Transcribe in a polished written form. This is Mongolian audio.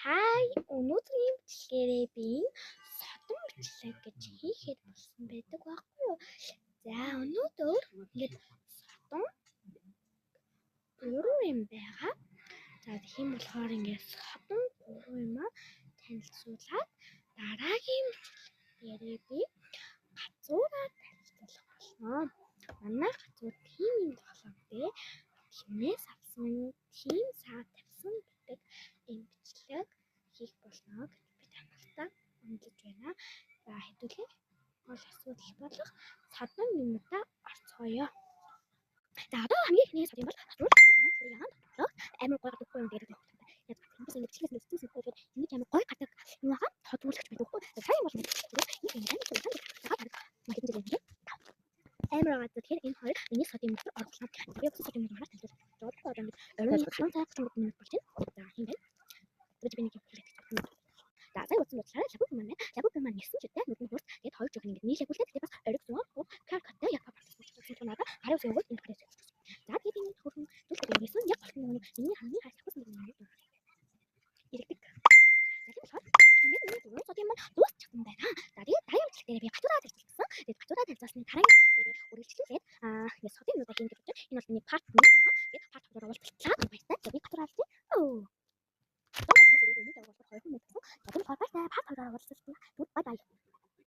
Хай, өнөөдрийн бичлэгээрээ би содон бичлэг гэж хийхэд болсон байдаг байхгүй юу? За өнөөдөр ингээд содон 3 юм байгаа. За тийм болохоор ингээд содон 3 юмаа танилцуулаад дараагийн бичлэгээрээ би гацуураа танилцуулах болно. Манай гацуур тийм юм тоглоомтэй. Тэмээс авсан тийм саад тавьсан гэдэг юм бичлэг хийх болно гэж би танартаа үнэлж байна. За хэдүүлээ гол асуудал болох содон юмудаа орцгоё. За одоо хамгийн ихний содон бол гацуур яагаад тоглох амар гой гадаггүй юм дээр тоглох. Яг бас ингэ бичлэгээс нэстсэн хөөд энэ амар гой гадаг юм байгаа тодруулагч байдаг байхгүй. Сайн бол энэ амар гадаг тэгэхээр энэ хоёр миний содон юмд орлоо. Би бас содон юмд танилцуулж байгаа. Одоо ингэ оройн 15 минут болж байна. За хин байна. Би нэг юм хэлээд. За сайн утсан бодлоо лабук маань нисэн ч гэдэг нүдний хурд тэгээд хоёр жоо ингэ нийлээгүүлээд тэгээд бас ориг зүүн каркаттай яг папарлсан надаа хараа үгүй энэ хэрэгс. За тэгээд энэ хөрхөн зүйл нисэн яг болсон нэг миний хамгийн хайр авсан юм байна. Ирдэг. За тийм болохоор ингээд миний дөрөв содон маань дуусчихсан байна. За тэгээд дайм бичлэгээрээ би гацуураа тавьчихсан. Тэгээд гацуураа тавьсны дараагийн бичлэгээрээ үргэлжлүүлээд ингээд содон юмудаа хийн гэж бодож энэ бол миний part 1 байгаа. Тэгээд part 2-оор уулзлаа. Баяртай. Тэгээд гацуураа авчих. Оо. Бай бай.